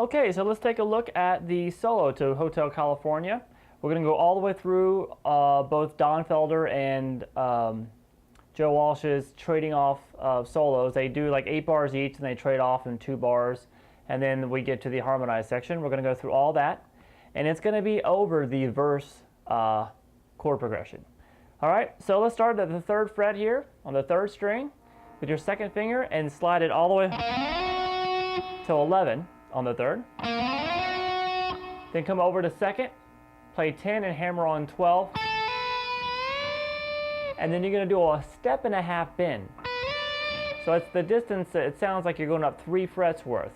Okay, so let's take a look at the solo to Hotel California. We're going to go all the way through both Don Felder and Joe Walsh's trading off solos. They do like 8 bars each and they trade off in 2 bars. And then we get to the harmonized section. We're going to go through all that. And it's going to be over the verse chord progression. All right, so let's start at the 3rd fret here on the 3rd string with your 2nd finger and slide it all the way to 11 on the 3rd. Then come over to 2nd, play 10 and hammer on 12. And then you're going to do a 1.5 bend. So it's the distance, it sounds like you're going up 3 frets worth.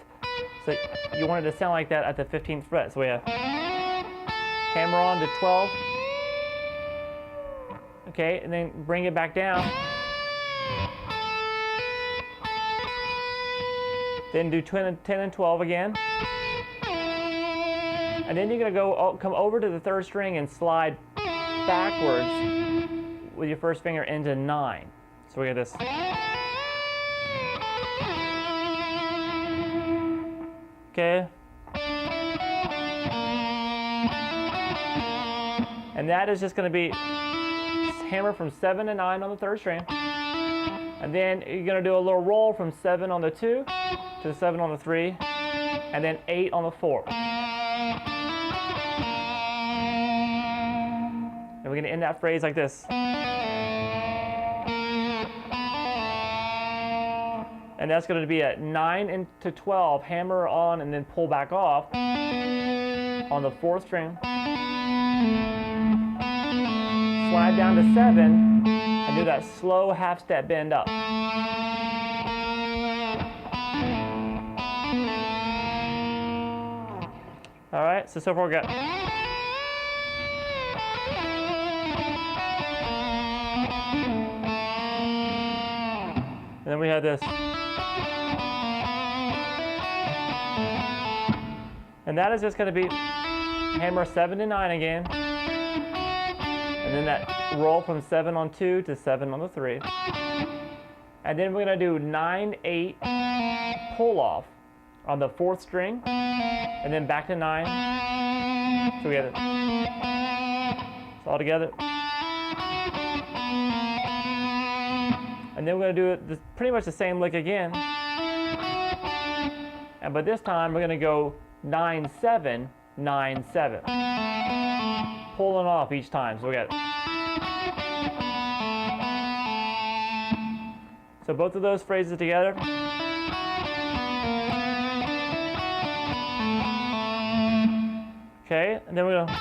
So you want it to sound like that at the 15th fret. So we have hammer on to 12. Okay, and then bring it back down. Then do 10 and 12 again. And then you're going to come over to the 3rd string and slide backwards with your 1st finger into 9. So we got this. Okay. And that is just going to be hammer from 7 to 9 on the 3rd string. And then you're going to do a little roll from 7 on the 2 to 7 on the 3, and then 8 on the 4. And we're going to end that phrase like this. And that's going to be at 9 into 12, hammer on and then pull back off on the 4th string. Slide down to 7 and do that slow half-step bend up. All right, so far we got. And then we have this. And that is just going to be hammer 7 to 9 again. And then that roll from 7 on 2 to 7 on the 3. And then we're going to do 9, 8, pull off on the 4th string. And then back to 9. So we get it. It's all together. And then we're going to do pretty much the same lick again. But this time we're going to go 9, 7, 9, 7. Pulling off each time. So we got it. So both of those phrases together. Okay, and then we're going to.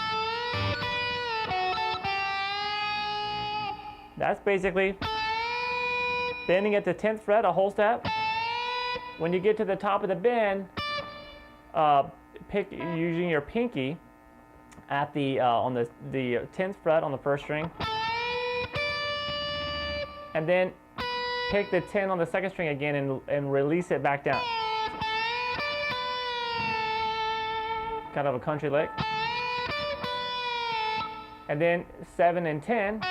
That's basically bending at the 10th fret, a whole step. When you get to the top of the bend, pick using your pinky at the on the 10th fret on the 1st string, and then pick the 10 on the 2nd string again and release it back down. Kind of a country lick. And then 7 and 10,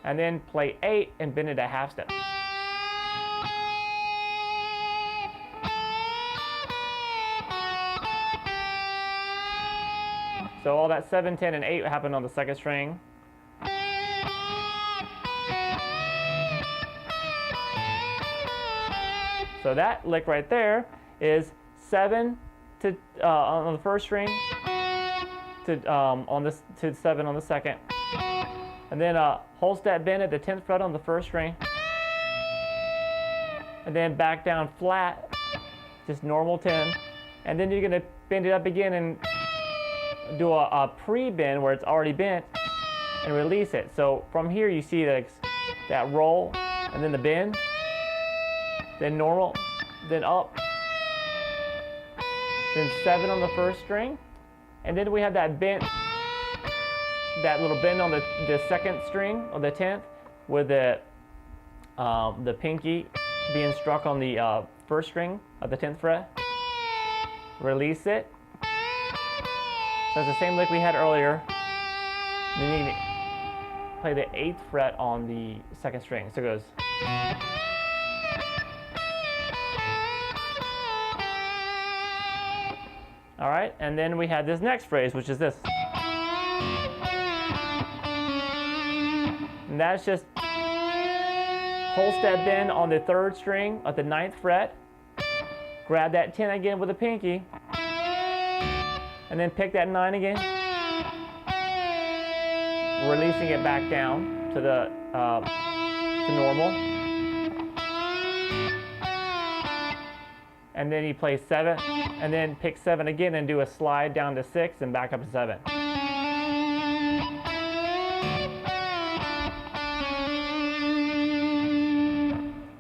and then play 8 and bend it a half step. So all that 7, 10, and 8 happened on the 2nd string. So that lick right there is 7 to on the 1st string to to 7 on the 2nd, and then whole step bend at the 10th fret on the 1st string, and then back down flat, just normal 10, and then you're going to bend it up again and do a pre-bend where it's already bent and release it. So from here you see that roll and then the bend, then normal, then up, then 7 on the 1st string, and then we have that bent, that little bend on the 2nd string or the 10th with the pinky being struck on the 1st string of the 10th fret. Release it. So it's the same lick we had earlier. Then you can play the 8th fret on the 2nd string. So it goes. All right, and then we have this next phrase, which is this. And that's just whole step bend on the 3rd string at the 9th fret. Grab that 10 again with a pinky. And then pick that 9 again. Releasing it back down to the to normal. And then you play 7, and then pick 7 again and do a slide down to 6 and back up to 7.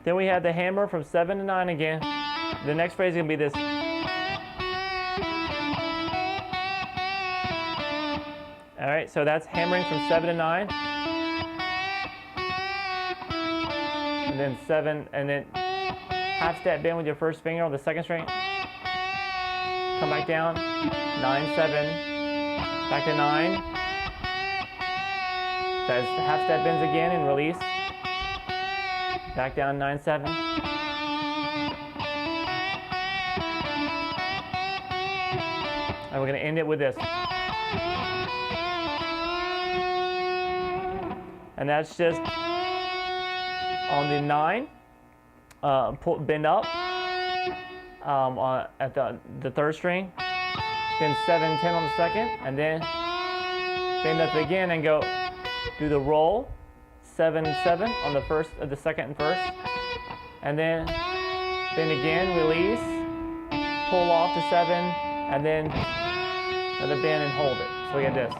Then we have the hammer from 7 to 9 again. The next phrase is going to be this. All right, so that's hammering from 7 to 9. And then 7, and then half step bend with your first finger on the 2nd string. Come back down, 9, 7, back to 9. That's half step bends again and release. Back down, 9, 7. And we're going to end it with this. And that's just on the 9, bend up at the 3rd string, then 7, 10 on the 2nd, and then bend up again and go do the roll, 7, 7 on the 2nd and 1st, and then bend again, release, pull off the 7, and then another bend and hold it. So we get this.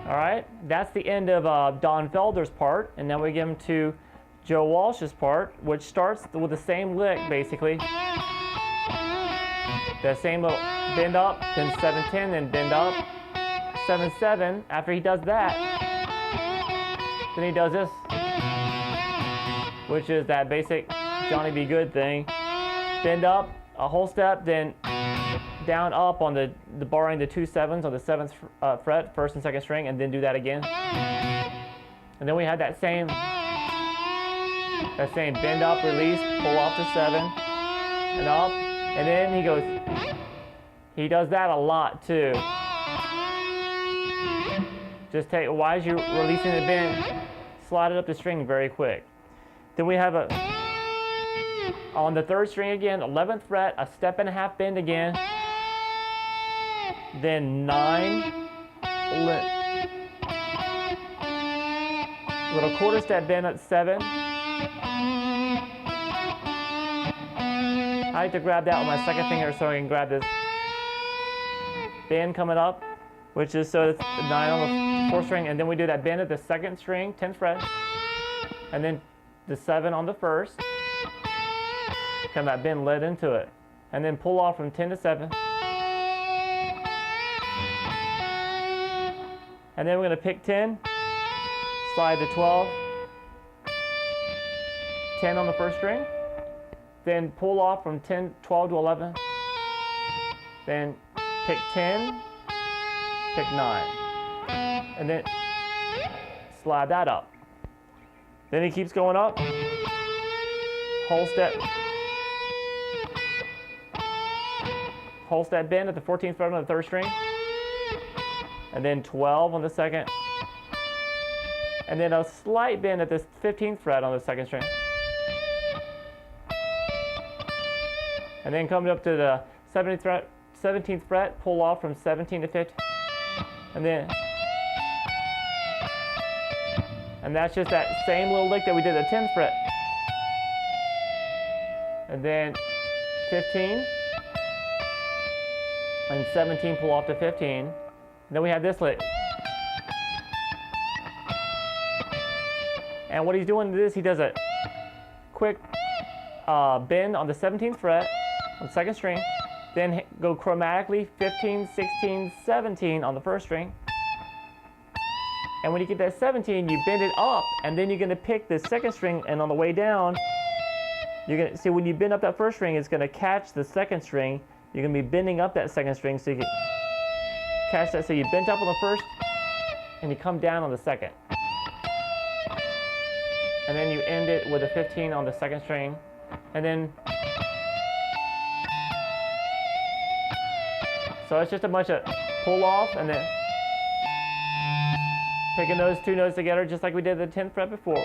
All right, that's the end of Don Felder's part, and then we get him to Joe Walsh's part, which starts with the same lick, basically. The same little bend up, then 7, 10, then bend up, 7, 7. After he does that, then he does this, which is that basic Johnny B. Good thing. Bend up, a whole step, then down up on the borrowing the 2 7s on the 7th fret, 1st and 2nd string, and then do that again. And then we had that same bend up, release, pull off the 7, and up, and then he does that a lot too. Just take, while you're releasing the bend, slide it up the string very quick. Then we have on the 3rd string again, 11th fret, a step and a half bend again. Then 9, little 1/4 step bend at 7. I like to grab that with my 2nd finger so I can grab this bend coming up, which is so it's 9 on the 4th string, and then we do that bend at the 2nd string, 10th fret, and then the 7 on the 1st. Kind of that bend led into it, and then pull off from 10 to 7. And then we're going to pick 10, slide to 12, 10 on the 1st string, then pull off from 12 to 11, then pick 10, pick 9, and then slide that up. Then he keeps going up, whole step bend at the 14th fret on the 3rd string, and then 12 on the 2nd, and then a slight bend at the 15th fret on the 2nd string, and then coming up to the 17th fret, pull off from 17 to 15, and that's just that same little lick that we did at the 10th fret, and then 15 and 17, pull off to 15. Then we have this lick. And what he's doing is he does a quick bend on the 17th fret on the 2nd string, then go chromatically 15, 16, 17 on the 1st string. And when you get that 17, you bend it up, and then you're going to pick the 2nd string, and on the way down, you're going to see when you bend up that 1st string, it's going to catch the 2nd string. You're going to be bending up that 2nd string so you can catch that. So you bent up on the 1st, and you come down on the 2nd. and then you end it with a 15 on the second string, and then so it's just a bunch of pull off and then picking those two notes together just like we did the 10th fret before.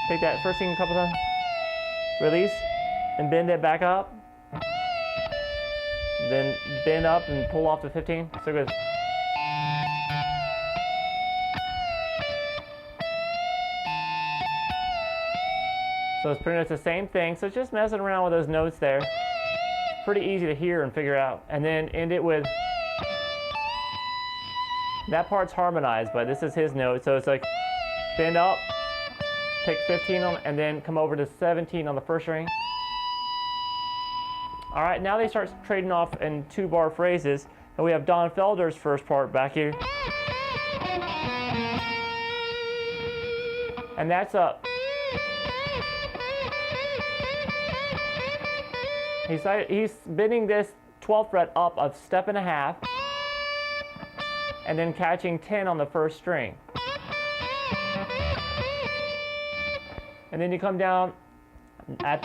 Pick that first string a couple times, release, and bend it back up. Then bend up and pull off the 15. So it goes. So it's pretty much the same thing. So it's just messing around with those notes there. Pretty easy to hear and figure out. And then end it with, that part's harmonized, but this is his note. So it's like bend up, pick 15 on, and then come over to 17 on the first string. All right, now they start trading off in 2-bar phrases. And we have Don Felder's first part back here. And that's a, he's bending this 12th fret up a step and a half, and then catching 10 on the first string. And then you come down at